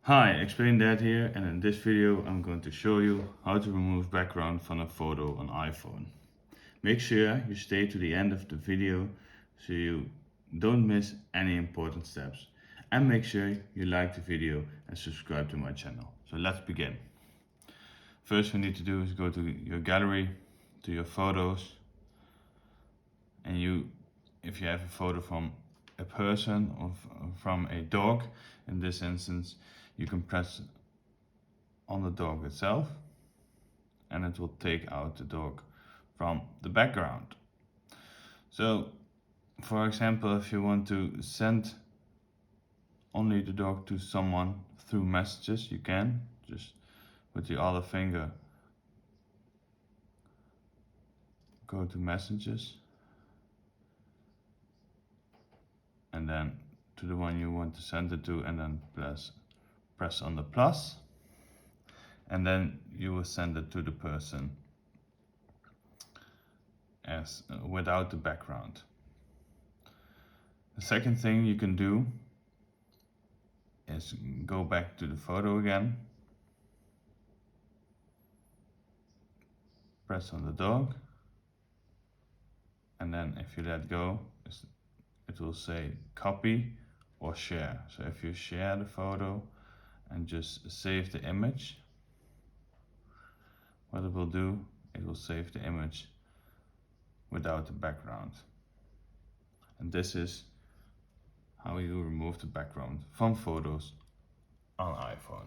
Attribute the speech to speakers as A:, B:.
A: Hi, Explain Dad here, and in this video I'm going to show you how to remove background from a photo on iPhone. Make sure you stay to the end of the video so you don't miss any important steps. And make sure you like the video and subscribe to my channel. So let's begin. First we need to do is go to your gallery, to your photos, and if you have a photo from a person or from a dog, in this instance, you can press on the dog itself and it will take out the dog from the background. So for example, if you want to send only the dog to someone through messages, you can just with the other finger go to messages and then to the one you want to send it to, and then press on the plus, and then you will send it to the person as without the background. The second thing you can do is go back to the photo again, press on the dog, and then if you let go, it will say copy or share. So if you share the photo and just save the image, what it will do, it will save the image without the background. And this is how you remove the background from photos on iPhone.